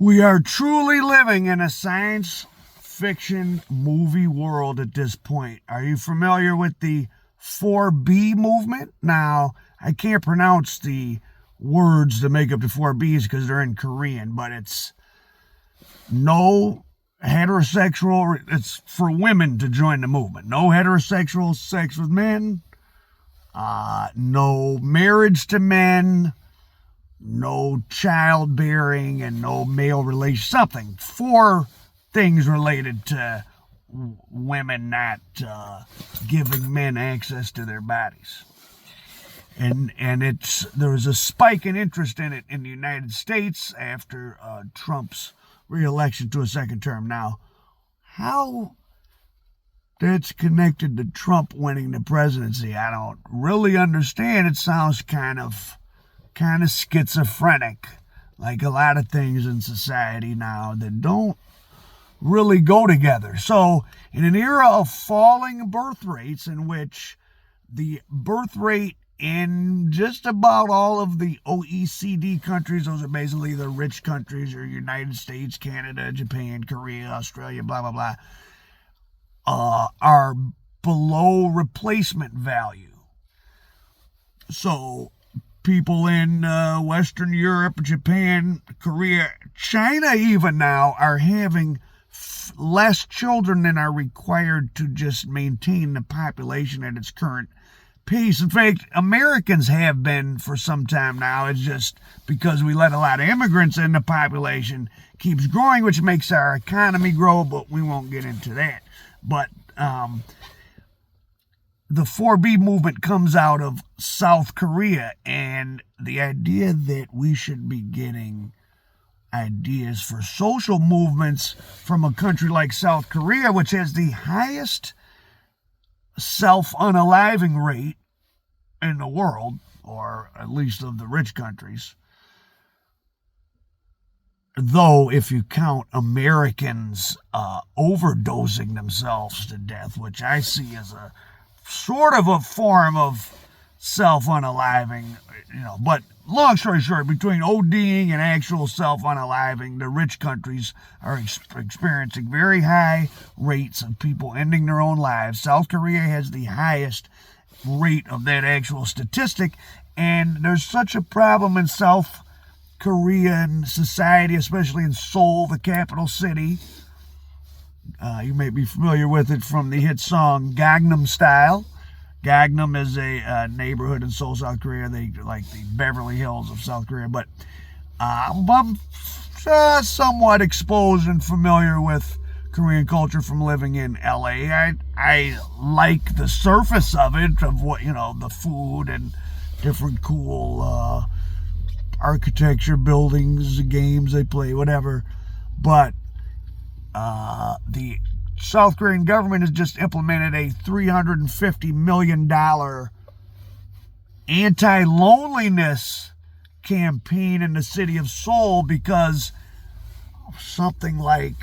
We are truly living in a science fiction movie world at this point. Are you familiar with the 4B movement? Now, I can't pronounce the words to make up the 4Bs because they're in Korean, but it's no heterosexual, it's for women to join the movement. No heterosexual sex with men, no marriage to men, no childbearing, and no male relation. Something. 4 things related to women not giving men access to their bodies. And there was a spike in interest in it in the United States after Trump's re-election to a second term. Now, how that's connected to Trump winning the presidency, I don't really understand. It sounds kind of schizophrenic, like a lot of things in society now that don't really go together. So, in an era of falling birth rates, in which the birth rate in just about all of the OECD countries, those are basically the rich countries, or United States, Canada, Japan, Korea, Australia, blah, blah, blah, are below replacement value. So, people in Western Europe, Japan, Korea, China even now are having less children than are required to just maintain the population at its current pace. In fact, Americans have been for some time now. It's just because we let a lot of immigrants in, the population keeps growing, which makes our economy grow, but we won't get into that. But the 4B movement comes out of South Korea, and the idea that we should be getting ideas for social movements from a country like South Korea, which has the highest self-unaliving rate in the world, or at least of the rich countries. Though, if you count Americans overdosing themselves to death, which I see as a sort of a form of self-unaliving, but long story short, between ODing and actual self-unaliving, the rich countries are experiencing very high rates of people ending their own lives. South Korea has the highest rate of that actual statistic, and there's such a problem in South Korean society, especially in Seoul, the capital city. You may be familiar with it from the hit song Gangnam Style. Gangnam is a neighborhood in Seoul, South Korea. They like the Beverly Hills of South Korea. But I'm somewhat exposed and familiar with Korean culture from living in LA. I like the surface of it, of what, the food and different cool architecture, buildings, games they play, whatever. But the South Korean government has just implemented a $350 million anti-loneliness campaign in the city of Seoul, because something like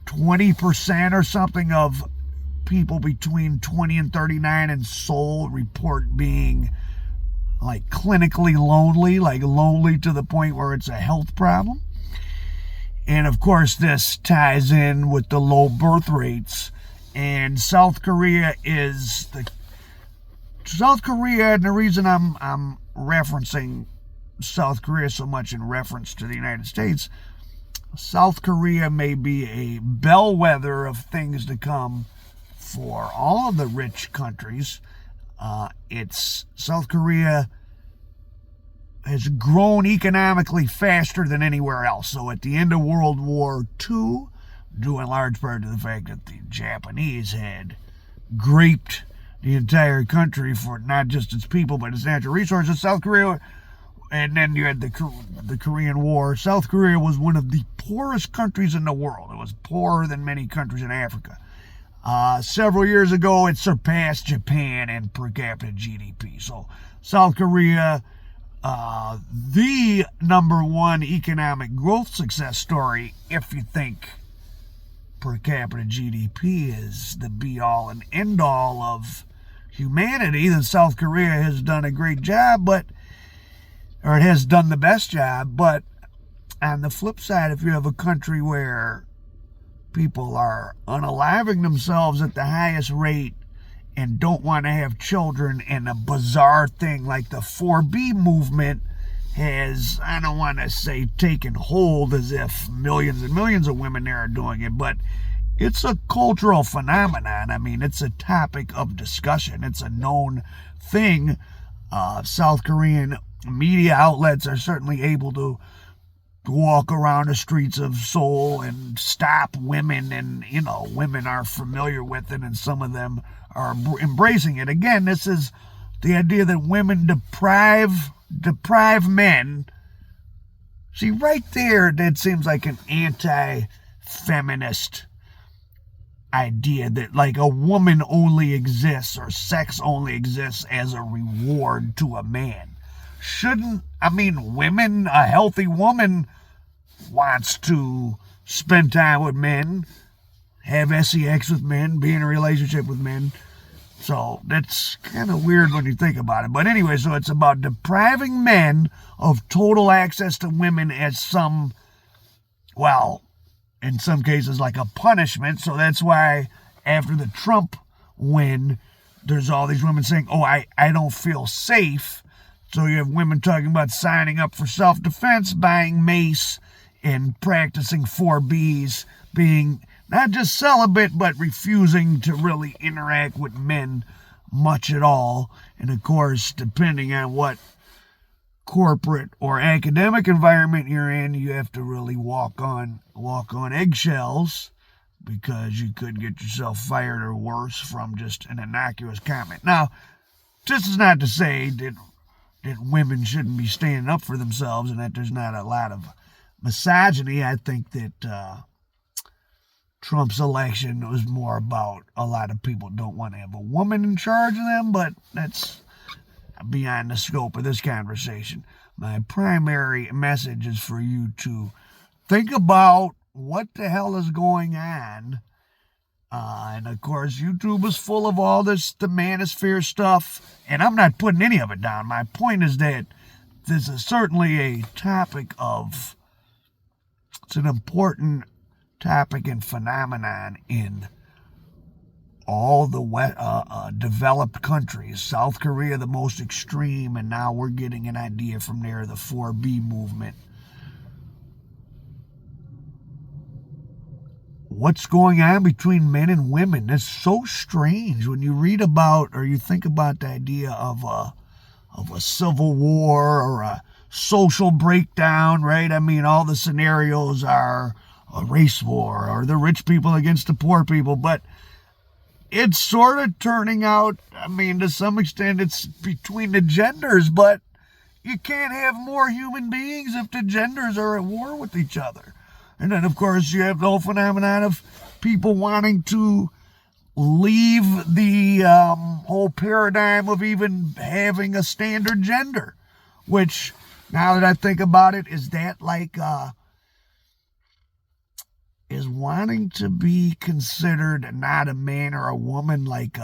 20% or something of people between 20 and 39 in Seoul report being like clinically lonely, like lonely to the point where it's a health problem. And of course, this ties in with the low birth rates. And South Korea, and the reason I'm referencing South Korea so much in reference to the United States, South Korea may be a bellwether of things to come for all of the rich countries. South Korea has grown economically faster than anywhere else. So at the end of World War II, due in large part to the fact that the Japanese had graped the entire country for not just its people, but its natural resources, South Korea, and then you had the Korean War. South Korea was one of the poorest countries in the world. It was poorer than many countries in Africa. Several years ago, it surpassed Japan in per capita GDP. So South Korea, the number one economic growth success story, if you think per capita GDP is the be-all and end-all of humanity, then South Korea has done a great job. But or it has done the best job. But on the flip side, if you have a country where people are unaliving themselves at the highest rate and don't want to have children, and a bizarre thing like the 4B movement has, I don't want to say taken hold as if millions and millions of women there are doing it, but it's a cultural phenomenon. I mean, it's a topic of discussion. It's a known thing. South Korean media outlets are certainly able to walk around the streets of Seoul and stop women, and women are familiar with it, and some of them are embracing it. Again, this is the idea that women deprive men. See, right there, that seems like an anti-feminist idea that like a woman only exists, or sex only exists as a reward to a man. Women, a healthy woman wants to spend time with men, have sex with men, be in a relationship with men. So that's kind of weird when you think about it. But anyway, so it's about depriving men of total access to women as in some cases like a punishment. So that's why after the Trump win, there's all these women saying, I don't feel safe. So you have women talking about signing up for self-defense, buying mace, and practicing 4Bs, being not just celibate, but refusing to really interact with men much at all. And of course, depending on what corporate or academic environment you're in, you have to really walk on eggshells, because you could get yourself fired or worse from just an innocuous comment. Now, this is not to say that women shouldn't be standing up for themselves and that there's not a lot of misogyny. I think that Trump's election was more about a lot of people don't want to have a woman in charge of them, but that's beyond the scope of this conversation. My primary message is for you to think about what the hell is going on. And of course, YouTube is full of all this, the manosphere stuff, and I'm not putting any of it down. My point is that this is certainly a topic it's an important topic and phenomenon in all the developed countries. South Korea, the most extreme, and now we're getting an idea from there, the 4B movement. What's going on between men and women? That's so strange when you read about, or you think about the idea of a civil war or a social breakdown, right? I mean, all the scenarios are a race war or the rich people against the poor people, but it's sort of turning out, to some extent it's between the genders, but you can't have more human beings if the genders are at war with each other. And then, of course, you have the whole phenomenon of people wanting to leave the whole paradigm of even having a standard gender, which, now that I think about it, is that like, is wanting to be considered not a man or a woman, like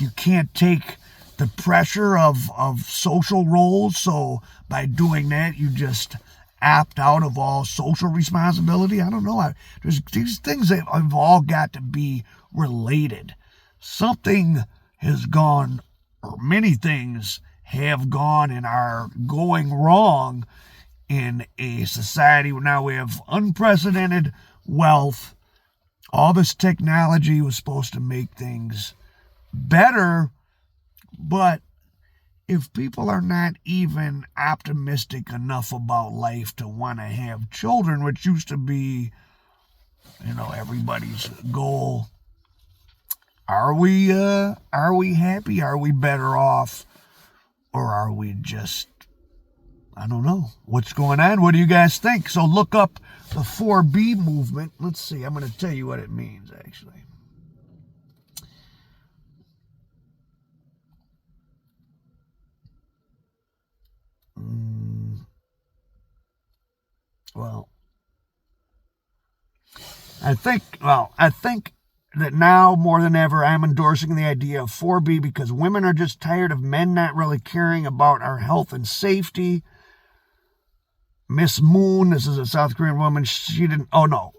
you can't take the pressure of social roles, so by doing that, you just opt out of all social responsibility. I don't know. There's these things that have all got to be related. Something has gone, or many things have gone and are going wrong in a society where now we have unprecedented wealth. All this technology was supposed to make things better, but if people are not even optimistic enough about life to want to have children, which used to be, everybody's goal, are we happy? Are we better off? Or are we just, I don't know. What's going on? What do you guys think? So look up the 4B movement. Let's see. I'm going to tell you what it means, actually. Well, I think that now more than ever, I'm endorsing the idea of 4B because women are just tired of men not really caring about our health and safety. Miss Moon, this is a South Korean woman, she didn't, oh no,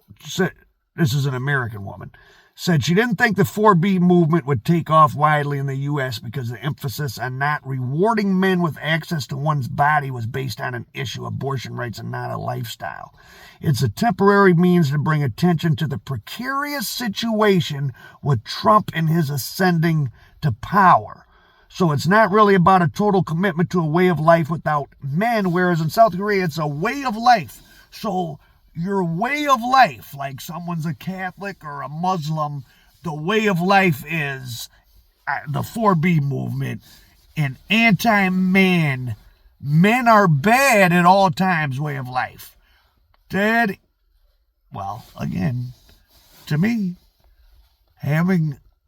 this is an American woman, said she didn't think the 4B movement would take off widely in the U.S. because the emphasis on not rewarding men with access to one's body was based on an issue, abortion rights, and not a lifestyle. It's a temporary means to bring attention to the precarious situation with Trump and his ascending to power. So it's not really about a total commitment to a way of life without men, whereas in South Korea, it's a way of life. So your way of life, like someone's a Catholic or a Muslim, the way of life is the 4B movement, an anti-man, men are bad at all times way of life. Dad, well, again, to me,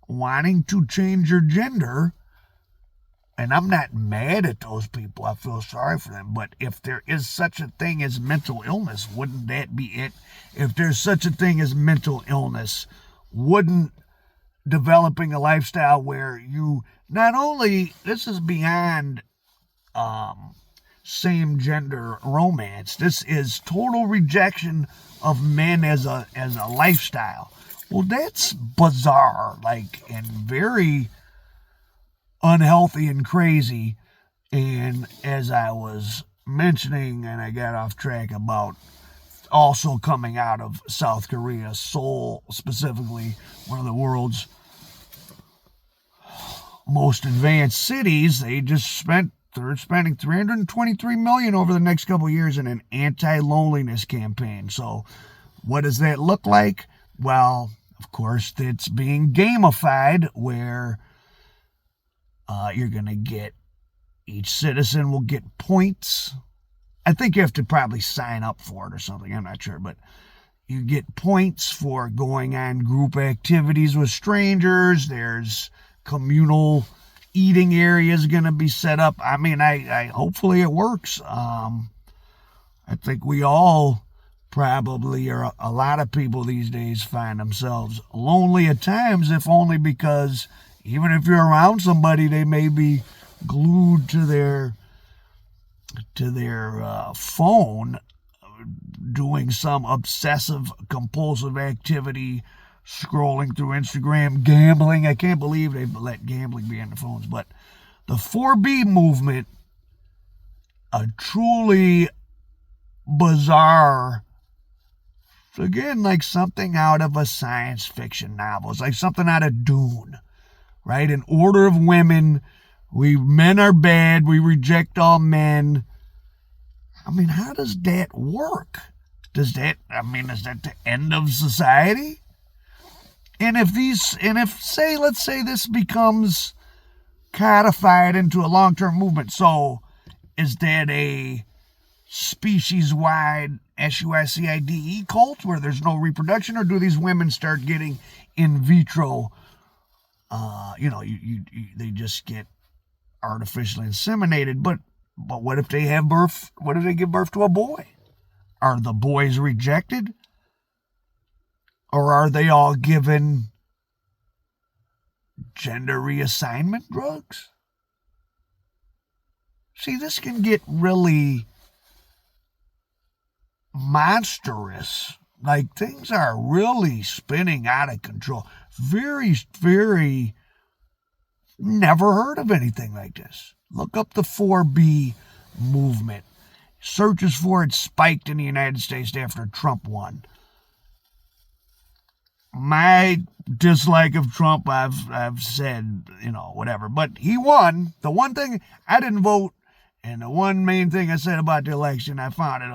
wanting to change your gender, and I'm not mad at those people. I feel sorry for them. But if there is such a thing as mental illness, wouldn't that be it? If there's such a thing as mental illness, wouldn't developing a lifestyle where you not only, this is beyond same gender romance, this is total rejection of men as a lifestyle. Well, that's bizarre, and very unhealthy and crazy. And as I was mentioning, and I got off track about also coming out of South Korea, Seoul specifically, one of the world's most advanced cities, they're spending $323 million over the next couple of years in an anti-loneliness campaign. So what does that look like? Well, of course, it's being gamified, where you're going to get, each citizen will get points. I think you have to probably sign up for it or something. I'm not sure, but you get points for going on group activities with strangers. There's communal eating areas going to be set up. I mean, I hopefully it works. I think we all probably, or a lot of people these days, find themselves lonely at times, if only because even if you're around somebody, they may be glued to their phone, doing some obsessive compulsive activity, scrolling through Instagram, gambling. I can't believe they let gambling be on the phones. But the 4B movement, a truly bizarre, again, like something out of a science fiction novel. It's like something out of Dune, right? An order of women. Men are bad. We reject all men. I mean, how does that work? Is that the end of society? And let's say this becomes codified into a long-term movement. So is that a species-wide SUICIDE cult where there's no reproduction, or do these women start getting in vitro, they just get artificially inseminated? But what if they have birth? What if they give birth to a boy? Are the boys rejected? Or are they all given gender reassignment drugs? See, this can get really monstrous. Like, things are really spinning out of control. Very, very, never heard of anything like this. Look up the 4B movement. Searches for it spiked in the United States after Trump won. My dislike of Trump, I've said, whatever. But he won. The one thing, I didn't vote, and the one main thing I said about the election, I found it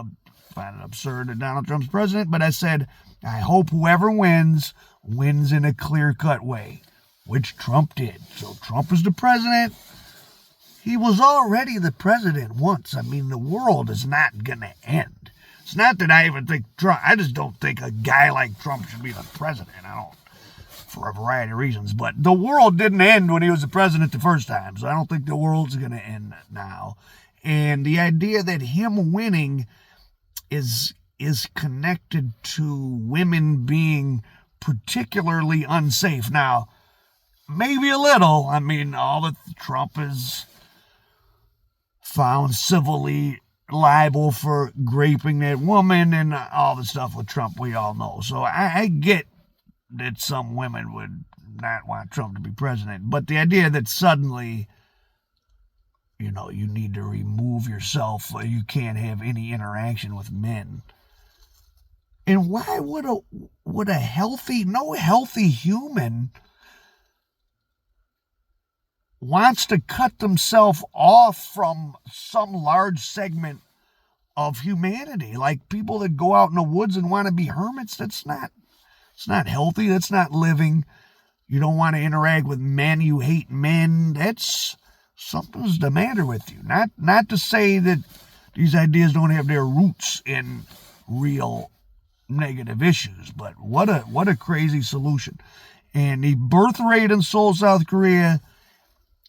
absurd that Donald Trump's president, but I said, I hope whoever wins in a clear-cut way, which Trump did. So Trump is the president. He was already the president once. I mean, the world is not going to end. It's not that I even think Trump, I just don't think a guy like Trump should be the president. I don't, for a variety of reasons. But the world didn't end when he was the president the first time, so I don't think the world's going to end now. And the idea that him winning is connected to women being particularly unsafe. Now, maybe a little. I mean, all that Trump is found civilly liable for raping that woman and all the stuff with Trump we all know. So I get that some women would not want Trump to be president. But the idea that suddenly, you need to remove yourself, you can't have any interaction with men. And why would no healthy human wants to cut themselves off from some large segment of humanity? Like people that go out in the woods and want to be hermits, it's not healthy. That's not living. You don't want to interact with men. You hate men. That's something's the matter with you. Not to say that these ideas don't have their roots in real negative issues, but what a crazy solution. And the birth rate in Seoul, South Korea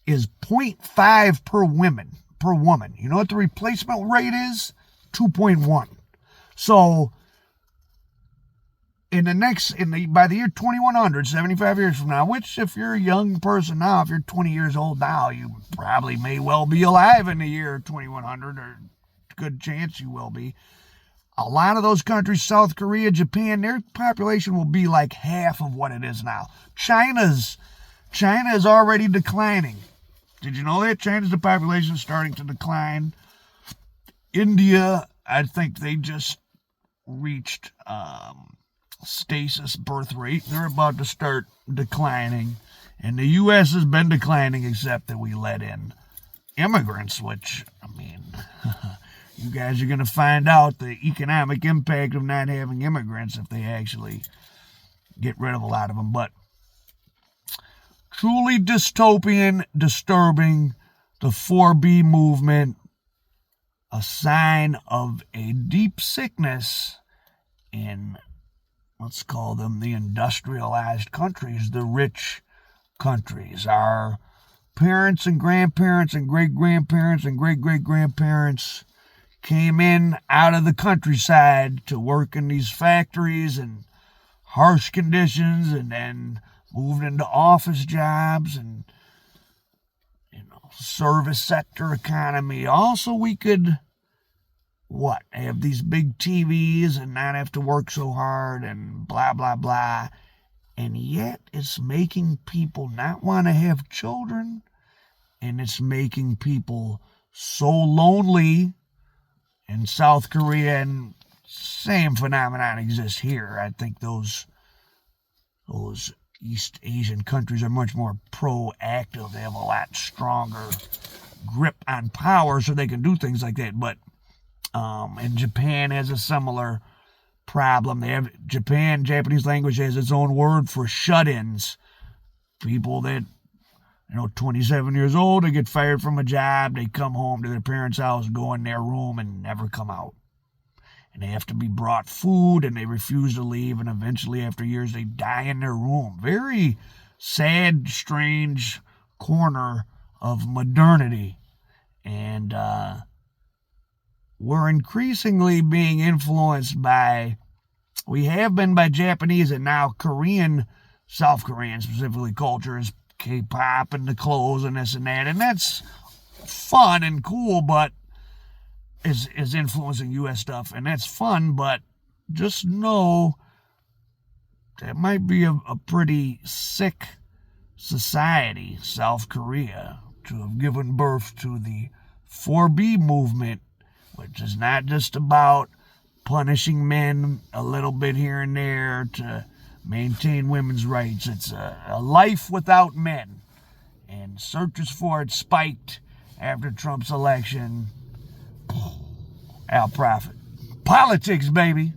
is 0.5 per woman. You know what the replacement rate is? 2.1. So by the year 2100, 75 years from now, which if you're a young person now, if you're 20 years old now, you probably may well be alive in the year 2100, or good chance you will be. A lot of those countries, South Korea, Japan, their population will be like half of what it is now. China is already declining. Did you know that? China's population is starting to decline. India, I think they just reached stasis birth rate. They're about to start declining. And the U.S. has been declining, except that we let in immigrants, which, you guys are going to find out the economic impact of not having immigrants if they actually get rid of a lot of them. But truly dystopian, disturbing, the 4B movement, a sign of a deep sickness in, let's call them the industrialized countries, the rich countries. Our parents and grandparents and great-grandparents and great-great-grandparents came in out of the countryside to work in these factories in harsh conditions, and then moved into office jobs and service sector economy. Also, we could have these big TVs and not have to work so hard and blah blah blah. And yet it's making people not want to have children, and it's making people so lonely. In South Korea, and same phenomenon exists here. I think those East Asian countries are much more proactive. They have a lot stronger grip on power, so they can do things like that. But and Japan has a similar problem. Japanese language has its own word for shut-ins. People that 27 years old, they get fired from a job, they come home to their parents' house, go in their room, and never come out. And they have to be brought food, and they refuse to leave, and eventually, after years, they die in their room. Very sad, strange corner of modernity. And we're increasingly being influenced we have been by Japanese, and now Korean, South Korean specifically, culture is K-pop and the clothes and this and that, and that's fun and cool, but is influencing U.S. stuff, and that's fun, but just know that might be a pretty sick society, South Korea, to have given birth to the 4B movement, which is not just about punishing men a little bit here and there to maintain women's rights. It's a life without men. And searches for it spiked after Trump's election. Al Prophet. Politics, baby.